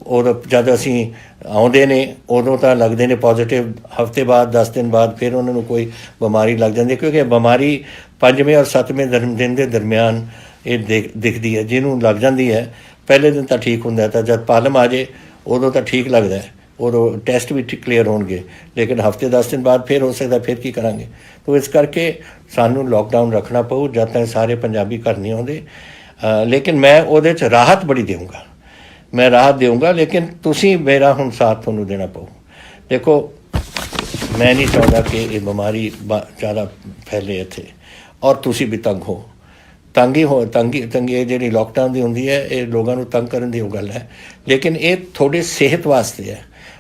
ਔਰ ਜਦ ਅਸੀਂ ਆਉਂਦੇ ਨੇ ਉਦੋਂ ਤਾਂ ਲੱਗਦੇ ਨੇ ਪੋਜ਼ੀਟਿਵ, ਹਫ਼ਤੇ ਬਾਅਦ 10 ਦਿਨ ਬਾਅਦ ਫਿਰ ਉਹਨਾਂ ਨੂੰ ਕੋਈ ਬਿਮਾਰੀ ਲੱਗ ਜਾਂਦੀ ਹੈ ਕਿਉਂਕਿ ਬਿਮਾਰੀ 5ਵੇਂ ਔਰ 7ਵੇਂ ਦਿਨ ਦੇ ਦਰਮਿਆਨ ਇਹ ਦਿਖਦੀ ਹੈ। ਜਿਹਨੂੰ ਲੱਗ ਜਾਂਦੀ ਹੈ ਪਹਿਲੇ ਦਿਨ ਤਾਂ ਠੀਕ ਹੁੰਦਾ ਤਾਂ ਜਦ ਪਾਲਮ ਆ ਜਾਏ ਉਦੋਂ ਤਾਂ ਠੀਕ ਲੱਗਦਾ, ਉਦੋਂ ਟੈਸਟ ਵੀ ਕਲੀਅਰ ਹੋਣਗੇ, ਲੇਕਿਨ ਹਫ਼ਤੇ 10 ਦਿਨ ਬਾਅਦ ਫਿਰ ਹੋ ਸਕਦਾ ਫਿਰ ਕੀ ਕਰਾਂਗੇ। ਤਾਂ ਇਸ ਕਰਕੇ ਸਾਨੂੰ ਲੋਕਡਾਊਨ ਰੱਖਣਾ ਪਊ ਜਦ ਤੱਕ ਸਾਰੇ ਪੰਜਾਬੀ ਘਰ ਨਹੀਂ ਆਉਂਦੇ। ਲੇਕਿਨ ਮੈਂ ਉਹਦੇ 'ਚ ਰਾਹਤ ਬੜੀ ਦੇਵਾਂਗਾ, ਮੈਂ ਰਾਹਤ ਦੇਵਾਂਗਾ, ਲੇਕਿਨ ਤੁਸੀਂ ਮੇਰਾ ਹੁਣ ਸਾਥ ਤੁਹਾਨੂੰ ਦੇਣਾ ਪਊ। ਦੇਖੋ ਮੈਂ ਨਹੀਂ ਚਾਹੁੰਦਾ ਕਿ ਇਹ ਬਿਮਾਰੀ ਜ਼ਿਆਦਾ ਫੈਲੇ ਇੱਥੇ ਔਰ ਤੁਸੀਂ ਵੀ ਤੰਗੀ ਇਹ ਜਿਹੜੀ ਲੋਕਡਾਊਨ ਦੀ ਹੁੰਦੀ ਹੈ ਇਹ ਲੋਕਾਂ ਨੂੰ ਤੰਗ ਕਰਨ ਦੀ ਉਹ ਗੱਲ ਹੈ, ਲੇਕਿਨ ਇਹ ਤੁਹਾਡੀ ਸਿਹਤ ਵਾਸਤੇ ਹੈ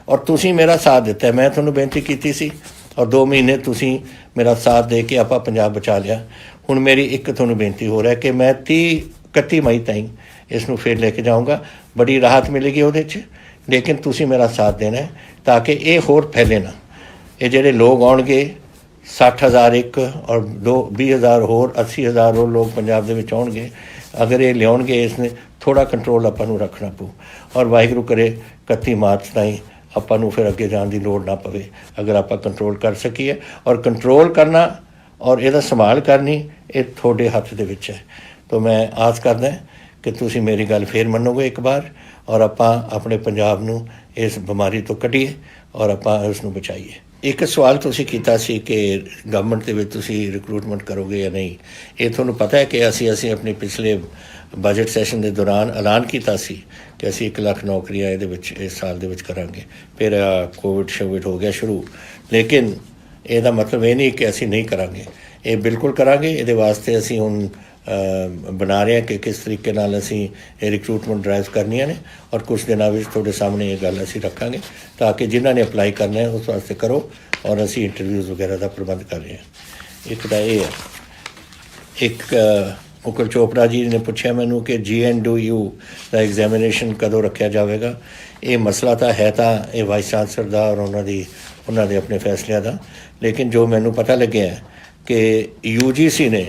ਔਰ ਤੁਸੀਂ ਮੇਰਾ ਸਾਥ ਦਿੱਤਾ। ਮੈਂ ਤੁਹਾਨੂੰ ਬੇਨਤੀ ਕੀਤੀ ਸੀ ਔਰ 2 ਮਹੀਨੇ ਤੁਸੀਂ ਮੇਰਾ ਸਾਥ ਦੇ ਕੇ ਆਪਾਂ ਪੰਜਾਬ ਬਚਾ ਲਿਆ। ਹੁਣ ਮੇਰੀ ਇੱਕ ਤੁਹਾਨੂੰ ਬੇਨਤੀ ਹੋ ਰਿਹਾ ਕਿ ਮੈਂ 31 ਮਈ ਤਾਈਂ ਇਸ ਨੂੰ ਫਿਰ ਲੈ ਕੇ ਜਾਊਂਗਾ, ਬੜੀ ਰਾਹਤ ਮਿਲੇਗੀ ਉਹਦੇ 'ਚ। ਲੇਕਿਨ ਤੁਸੀਂ ਮੇਰਾ ਸਾਥ ਦੇਣਾ ਹੈ ਤਾਂ ਕਿ ਇਹ ਹੋਰ ਫੈਲੇ ਨਾ। ਇਹ ਜਿਹੜੇ ਲੋਕ ਆਉਣਗੇ 60,000 ਇੱਕ ਔਰ 20,000 ਹੋਰ 80,000 ਹੋਰ ਲੋਕ ਪੰਜਾਬ ਦੇ ਵਿੱਚ ਆਉਣਗੇ, ਅਗਰ ਇਹ ਲਿਆਉਣਗੇ ਇਸ ਨੇ ਥੋੜ੍ਹਾ ਕੰਟਰੋਲ ਆਪਾਂ ਨੂੰ ਰੱਖਣਾ ਪਊ। ਔਰ ਵਾਹਿਗੁਰੂ ਕਰੇ 31 ਮਾਰਚ ਤਾਈਂ ਆਪਾਂ ਨੂੰ ਫਿਰ ਅੱਗੇ ਜਾਣ ਦੀ ਲੋੜ ਨਾ ਪਵੇ, ਅਗਰ ਆਪਾਂ ਕੰਟਰੋਲ ਕਰ ਸਕੀਏ। ਔਰ ਕੰਟਰੋਲ ਕਰਨਾ ਔਰ ਇਹਦਾ ਸੰਭਾਲ ਕਰਨੀ ਇਹ ਤੁਹਾਡੇ ਹੱਥ ਦੇ ਵਿੱਚ ਹੈ। ਤਾਂ ਮੈਂ ਆਸ ਕਰਦਾ ਕਿ ਤੁਸੀਂ ਮੇਰੀ ਗੱਲ ਫੇਰ ਮੰਨੋਗੇ ਇੱਕ ਵਾਰ, ਔਰ ਆਪਾਂ ਆਪਣੇ ਪੰਜਾਬ ਨੂੰ ਇਸ ਬਿਮਾਰੀ ਤੋਂ ਕੱਢੀਏ ਔਰ ਆਪਾਂ ਉਸ ਨੂੰ ਬਚਾਈਏ। ਇੱਕ ਸਵਾਲ ਤੁਸੀਂ ਕੀਤਾ ਸੀ ਕਿ ਗਵਰਨਮੈਂਟ ਦੇ ਵਿੱਚ ਤੁਸੀਂ ਰਿਕਰੂਟਮੈਂਟ ਕਰੋਗੇ ਜਾਂ ਨਹੀਂ। ਇਹ ਤੁਹਾਨੂੰ ਪਤਾ ਹੈ ਕਿ ਅਸੀਂ ਆਪਣੇ ਪਿਛਲੇ ਬਜਟ ਸੈਸ਼ਨ ਦੇ ਦੌਰਾਨ ਐਲਾਨ ਕੀਤਾ ਸੀ ਕਿ ਅਸੀਂ 1 ਲੱਖ ਨੌਕਰੀਆਂ ਇਹਦੇ ਵਿੱਚ ਇਸ ਸਾਲ ਦੇ ਵਿੱਚ ਕਰਾਂਗੇ। ਫਿਰ ਕੋਵਿਡ ਹੋ ਗਿਆ ਸ਼ੁਰੂ, ਲੇਕਿਨ ਇਹਦਾ ਮਤਲਬ ਇਹ ਨਹੀਂ ਕਿ ਅਸੀਂ ਨਹੀਂ ਕਰਾਂਗੇ, ਇਹ ਬਿਲਕੁਲ ਕਰਾਂਗੇ। ਇਹਦੇ ਵਾਸਤੇ ਅਸੀਂ ਹੁਣ ਬਣਾ ਰਹੇ ਹਾਂ ਕਿ ਕਿਸ ਤਰੀਕੇ ਨਾਲ ਅਸੀਂ ਇਹ ਰਿਕਰੂਟਮੈਂਟ ਡਰਾਈਵ ਕਰਨੀਆਂ ਨੇ, ਔਰ ਕੁਛ ਦਿਨਾਂ ਵਿੱਚ ਤੁਹਾਡੇ ਸਾਹਮਣੇ ਇਹ ਗੱਲ ਅਸੀਂ ਰੱਖਾਂਗੇ ਤਾਂ ਕਿ ਜਿਨ੍ਹਾਂ ਨੇ ਅਪਲਾਈ ਕਰਨਾ ਹੈ ਉਸ ਵਾਸਤੇ ਕਰੋ। ਔਰ ਅਸੀਂ ਇੰਟਰਵਿਊਜ਼ ਵਗੈਰਾ ਦਾ ਪ੍ਰਬੰਧ ਕਰ ਰਹੇ ਹਾਂ। ਇੱਕ ਤਾਂ ਇਹ ਹੈ। ਇੱਕ ਮੁਕੁਲ ਚੋਪੜਾ ਜੀ ਨੇ ਪੁੱਛਿਆ ਮੈਨੂੰ ਕਿ GNDU ਦਾ ਐਗਜ਼ਾਮੀਨੇਸ਼ਨ ਕਦੋਂ ਰੱਖਿਆ ਜਾਵੇਗਾ। ਇਹ ਮਸਲਾ ਤਾਂ ਹੈ ਤਾਂ ਇਹ ਵਾਈਸ ਚਾਂਸਲਰ ਦਾ ਔਰ ਉਹਨਾਂ ਦੇ ਆਪਣੇ ਫੈਸਲਿਆਂ ਦਾ, ਲੇਕਿਨ ਜੋ ਮੈਨੂੰ ਪਤਾ ਲੱਗਿਆ ਕਿ UGC ਨੇ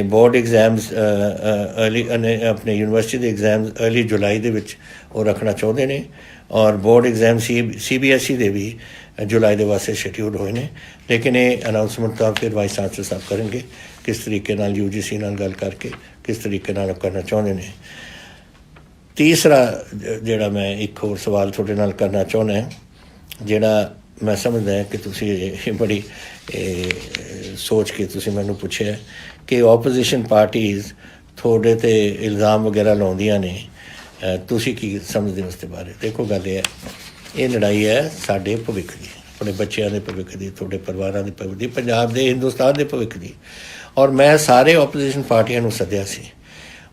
ਬੋਰਡ ਐਗਜ਼ਾਮਸ ਅਰਲੀ ਆਪਣੇ ਯੂਨੀਵਰਸਿਟੀ ਦੇ ਐਗਜ਼ਾਮਸ ਅਰਲੀ ਜੁਲਾਈ ਦੇ ਵਿੱਚ ਉਹ ਰੱਖਣਾ ਚਾਹੁੰਦੇ ਨੇ, ਔਰ ਬੋਰਡ ਐਗਜ਼ਾਮ CBSE ਦੇ ਵੀ ਜੁਲਾਈ ਦੇ ਵਾਸਤੇ ਸ਼ੈਡਿਊਲ ਹੋਏ ਨੇ। ਲੇਕਿਨ ਇਹ ਅਨਾਊਂਸਮੈਂਟ ਤਾਂ ਫਿਰ ਵਾਈਸ ਚਾਂਸਲਰ ਸਾਹਿਬ ਕਰਨਗੇ ਕਿਸ ਤਰੀਕੇ ਨਾਲ UGC ਨਾਲ ਗੱਲ ਕਰਕੇ ਕਿਸ ਤਰੀਕੇ ਨਾਲ ਕਰਨਾ ਚਾਹੁੰਦੇ ਨੇ। ਤੀਸਰਾ ਜਿਹੜਾ ਮੈਂ ਇੱਕ ਹੋਰ ਸਵਾਲ ਤੁਹਾਡੇ ਨਾਲ ਕਰਨਾ ਚਾਹੁੰਦਾ, ਜਿਹੜਾ ਮੈਂ ਸਮਝਦਾ ਕਿ ਤੁਸੀਂ ਇਹ ਬੜੀ ਸੋਚ ਕੇ ਤੁਸੀਂ ਮੈਨੂੰ ਪੁੱਛਿਆ ਕਿ ਆਪੋਜੀਸ਼ਨ ਪਾਰਟੀਜ਼ ਤੁਹਾਡੇ 'ਤੇ ਇਲਜ਼ਾਮ ਵਗੈਰਾ ਲਾਉਂਦੀਆਂ ਨੇ, ਤੁਸੀਂ ਕੀ ਸਮਝਦੇ ਹੋ ਉਸ ਦੇ ਬਾਰੇ? ਦੇਖੋ ਗੱਲ ਇਹ ਲੜਾਈ ਹੈ ਸਾਡੇ ਭਵਿੱਖ ਦੀ, ਆਪਣੇ ਬੱਚਿਆਂ ਦੇ ਭਵਿੱਖ ਦੀ, ਤੁਹਾਡੇ ਪਰਿਵਾਰਾਂ ਦੇ ਭਵਿੱਖ ਦੀ, ਪੰਜਾਬ ਦੇ ਹਿੰਦੁਸਤਾਨ ਦੇ ਭਵਿੱਖ ਦੀ। ਔਰ ਮੈਂ ਸਾਰੇ ਆਪੋਜੀਸ਼ਨ ਪਾਰਟੀਆਂ ਨੂੰ ਸੱਦਿਆ ਸੀ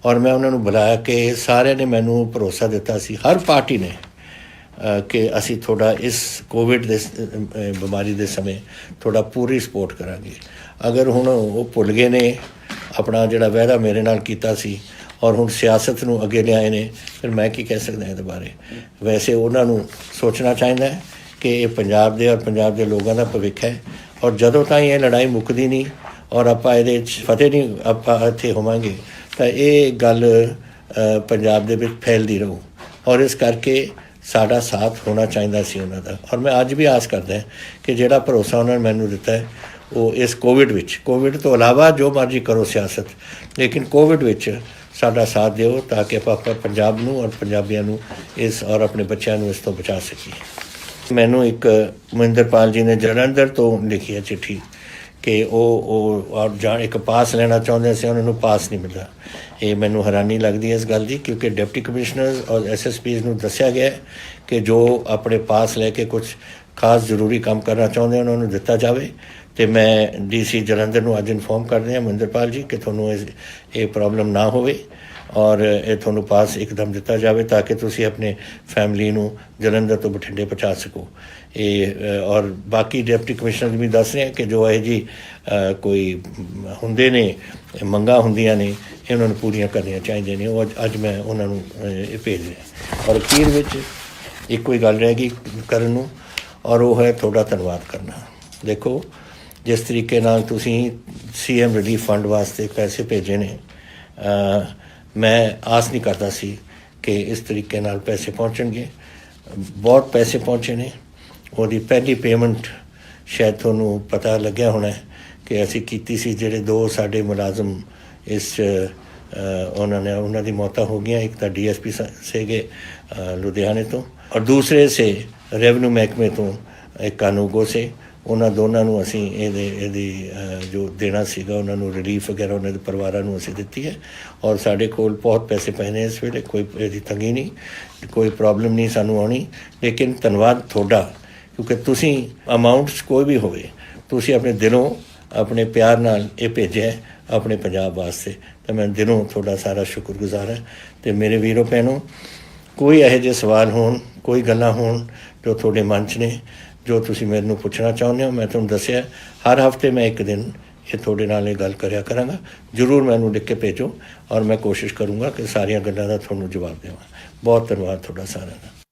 ਔਰ ਮੈਂ ਉਹਨਾਂ ਨੂੰ ਬੁਲਾਇਆ ਕਿ ਸਾਰਿਆਂ ਨੇ ਮੈਨੂੰ ਭਰੋਸਾ ਦਿੱਤਾ ਸੀ, ਹਰ ਪਾਰਟੀ ਨੇ, ਕਿ ਅਸੀਂ ਤੁਹਾਡਾ ਇਸ ਕੋਵਿਡ ਦੇ ਬਿਮਾਰੀ ਦੇ ਸਮੇਂ ਤੁਹਾਡਾ ਪੂਰੀ ਸਪੋਰਟ ਕਰਾਂਗੇ। ਅਗਰ ਹੁਣ ਉਹ ਭੁੱਲ ਗਏ ਨੇ ਆਪਣਾ ਜਿਹੜਾ ਵਾਅਦਾ ਮੇਰੇ ਨਾਲ ਕੀਤਾ ਸੀ ਔਰ ਹੁਣ ਸਿਆਸਤ ਨੂੰ ਅੱਗੇ ਲਿਆਏ ਨੇ, ਫਿਰ ਮੈਂ ਕੀ ਕਹਿ ਸਕਦਾ ਇਹਦੇ ਬਾਰੇ। ਵੈਸੇ ਉਹਨਾਂ ਨੂੰ ਸੋਚਣਾ ਚਾਹੀਦਾ ਹੈ ਕਿ ਇਹ ਪੰਜਾਬ ਦੇ ਔਰ ਪੰਜਾਬ ਦੇ ਲੋਕਾਂ ਦਾ ਭਵਿੱਖ ਹੈ, ਔਰ ਜਦੋਂ ਤਾਈਂ ਇਹ ਲੜਾਈ ਮੁੱਕਦੀ ਨਹੀਂ ਔਰ ਆਪਾਂ ਇਹਦੇ 'ਚ ਫਤਿਹ ਨਹੀਂ ਆਪਾਂ ਇੱਥੇ ਹੋਵਾਂਗੇ ਤਾਂ ਇਹ ਗੱਲ ਪੰਜਾਬ ਦੇ ਵਿੱਚ ਫੈਲਦੀ ਰਹੂ। ਔਰ ਇਸ ਕਰਕੇ ਸਾਡਾ ਸਾਥ ਹੋਣਾ ਚਾਹੀਦਾ ਸੀ ਉਹਨਾਂ ਦਾ। ਔਰ ਮੈਂ ਅੱਜ ਵੀ ਆਸ ਕਰਦਾ ਕਿ ਜਿਹੜਾ ਭਰੋਸਾ ਉਹਨਾਂ ਨੇ ਮੈਨੂੰ ਦਿੱਤਾ ਹੈ ਉਹ ਇਸ ਕੋਵਿਡ ਤੋਂ ਇਲਾਵਾ ਜੋ ਮਰਜ਼ੀ ਕਰੋ ਸਿਆਸਤ, ਲੇਕਿਨ ਕੋਵਿਡ ਵਿੱਚ ਸਾਡਾ ਸਾਥ ਦਿਓ ਤਾਂ ਕਿ ਆਪਾਂ ਪੰਜਾਬ ਨੂੰ ਔਰ ਪੰਜਾਬੀਆਂ ਨੂੰ ਇਸ ਔਰ ਆਪਣੇ ਬੱਚਿਆਂ ਨੂੰ ਇਸ ਤੋਂ ਬਚਾ ਸਕੀਏ। ਮੈਨੂੰ ਇੱਕ ਮਹਿੰਦਰਪਾਲ ਜੀ ਨੇ ਜਲੰਧਰ ਤੋਂ ਲਿਖੀ ਹੈ ਚਿੱਠੀ ਕਿ ਉਹ ਇੱਕ ਪਾਸ ਲੈਣਾ ਚਾਹੁੰਦੇ ਸੀ, ਉਹਨਾਂ ਨੂੰ ਪਾਸ ਨਹੀਂ ਮਿਲਦਾ। ਇਹ ਮੈਨੂੰ ਹੈਰਾਨੀ ਲੱਗਦੀ ਹੈ ਇਸ ਗੱਲ ਦੀ, ਕਿਉਂਕਿ ਡਿਪਟੀ ਕਮਿਸ਼ਨਰ ਔਰ SSPs ਨੂੰ ਦੱਸਿਆ ਗਿਆ ਕਿ ਜੋ ਆਪਣੇ ਪਾਸ ਲੈ ਕੇ ਕੁਝ ਖਾਸ ਜ਼ਰੂਰੀ ਕੰਮ ਕਰਨਾ ਚਾਹੁੰਦੇ ਉਹਨਾਂ ਨੂੰ ਦਿੱਤਾ ਜਾਵੇ। ਅਤੇ ਮੈਂ DC ਜਲੰਧਰ ਨੂੰ ਅੱਜ ਇਨਫੋਰਮ ਕਰ ਰਿਹਾ ਮਹਿੰਦਰਪਾਲ ਜੀ ਕਿ ਤੁਹਾਨੂੰ ਇਹ ਪ੍ਰੋਬਲਮ ਨਾ ਹੋਵੇ ਔਰ ਇਹ ਤੁਹਾਨੂੰ ਪਾਸ ਇੱਕਦਮ ਦਿੱਤਾ ਜਾਵੇ ਤਾਂ ਕਿ ਤੁਸੀਂ ਆਪਣੇ ਫੈਮਿਲੀ ਨੂੰ ਜਲੰਧਰ ਤੋਂ ਬਠਿੰਡੇ ਪਹੁੰਚਾ ਸਕੋ। ਇਹ ਔਰ ਬਾਕੀ ਡਿਪਟੀ ਕਮਿਸ਼ਨਰ ਵੀ ਦੱਸ ਰਹੇ ਕਿ ਜੋ ਇਹ ਜੀ ਕੋਈ ਹੁੰਦੇ ਨੇ ਮੰਗਾਂ ਹੁੰਦੀਆਂ ਨੇ ਇਹ ਉਹਨਾਂ ਨੂੰ ਪੂਰੀਆਂ ਕਰਨੀਆਂ ਚਾਹੀਦੀਆਂ ਨੇ। ਉਹ ਅੱਜ ਮੈਂ ਉਹਨਾਂ ਨੂੰ ਇਹ ਭੇਜ ਰਿਹਾ। ਔਰ ਅਖੀਰ ਵਿੱਚ ਇੱਕੋ ਹੀ ਗੱਲ ਰਹਿ ਗਈ ਕਰਨ ਨੂੰ, ਔਰ ਉਹ ਹੈ ਤੁਹਾਡਾ ਧੰਨਵਾਦ ਕਰਨਾ। ਦੇਖੋ ਜਿਸ ਤਰੀਕੇ ਨਾਲ ਤੁਸੀਂ CM ਰਿਲੀਫ ਫੰਡ ਵਾਸਤੇ ਪੈਸੇ ਭੇਜੇ ਨੇ, ਮੈਂ ਆਸ ਨਹੀਂ ਕਰਦਾ ਸੀ ਕਿ ਇਸ ਤਰੀਕੇ ਨਾਲ ਪੈਸੇ ਪਹੁੰਚਣਗੇ। ਬਹੁਤ ਪੈਸੇ ਪਹੁੰਚੇ ਨੇ। ਉਹਦੀ ਪਹਿਲੀ ਪੇਮੈਂਟ ਸ਼ਾਇਦ ਤੁਹਾਨੂੰ ਪਤਾ ਲੱਗਿਆ ਹੋਣਾ ਕਿ ਅਸੀਂ ਕੀਤੀ ਸੀ। ਜਿਹੜੇ 2 ਸਾਡੇ ਮੁਲਾਜ਼ਮ ਇਸ ਉਹਨਾਂ ਦੀ ਮੌਤਾਂ ਹੋ ਗਈਆਂ। ਇੱਕ ਤਾਂ DSP ਸੀਗੇ ਲੁਧਿਆਣੇ ਤੋਂ ਔਰ ਦੂਸਰੇ ਸੇ ਰੈਵਨਿਊ ਮਹਿਕਮੇ ਤੋਂ ਇੱਕ ਕਾਨੂੰਗੋ ਸੇ। ਉਹਨਾਂ ਦੋਨਾਂ ਨੂੰ ਅਸੀਂ ਇਹਦੀ ਜੋ ਦੇਣਾ ਸੀਗਾ ਉਹਨਾਂ ਨੂੰ ਰਿਲੀਫ ਵਗੈਰਾ ਉਹਨਾਂ ਦੇ ਪਰਿਵਾਰਾਂ ਨੂੰ ਅਸੀਂ ਦਿੱਤੀ ਹੈ। ਔਰ ਸਾਡੇ ਕੋਲ ਬਹੁਤ ਪੈਸੇ ਪਏ ਨੇ ਇਸ ਵੇਲੇ, ਕੋਈ ਇਹਦੀ ਤੰਗੀ ਨਹੀਂ, ਕੋਈ ਪ੍ਰੋਬਲਮ ਨਹੀਂ ਸਾਨੂੰ ਆਉਣੀ। ਲੇਕਿਨ ਧੰਨਵਾਦ ਤੁਹਾਡਾ, ਕਿਉਂਕਿ ਤੁਸੀਂ ਅਮਾਊਂਟਸ ਕੋਈ ਵੀ ਹੋਵੇ ਤੁਸੀਂ ਆਪਣੇ ਦਿਲੋਂ ਆਪਣੇ ਪਿਆਰ ਨਾਲ ਇਹ ਭੇਜਿਆ ਆਪਣੇ ਪੰਜਾਬ ਵਾਸਤੇ, ਤਾਂ ਮੈਂ ਦਿਲੋਂ ਤੁਹਾਡਾ ਸਾਰਾ ਸ਼ੁਕਰਗੁਜ਼ਾਰ ਹਾਂ। ਅਤੇ ਮੇਰੇ ਵੀਰੋ ਭੈਣੋ, ਕੋਈ ਇਹੋ ਜਿਹੇ ਸਵਾਲ ਹੋਣ, ਕੋਈ ਗੱਲਾਂ ਹੋਣ ਜੋ ਤੁਹਾਡੇ ਮਨ 'ਚ ਨੇ, ਜੋ ਤੁਸੀਂ ਮੈਨੂੰ ਪੁੱਛਣਾ ਚਾਹੁੰਦੇ ਹੋ, ਮੈਂ ਤੁਹਾਨੂੰ ਦੱਸਿਆ ਹਰ ਹਫ਼ਤੇ ਮੈਂ ਇੱਕ ਦਿਨ ਇਹ ਤੁਹਾਡੇ ਨਾਲ ਇਹ ਗੱਲ ਕਰਿਆ ਕਰਾਂਗਾ। ਜ਼ਰੂਰ ਮੈਨੂੰ ਲਿਖ ਕੇ ਭੇਜੋ ਔਰ ਮੈਂ ਕੋਸ਼ਿਸ਼ ਕਰੂੰਗਾ ਕਿ ਸਾਰੀਆਂ ਗੱਲਾਂ ਦਾ ਤੁਹਾਨੂੰ ਜਵਾਬ ਦੇਵਾਂ। ਬਹੁਤ ਧੰਨਵਾਦ ਤੁਹਾਡਾ ਸਾਰਿਆਂ ਦਾ।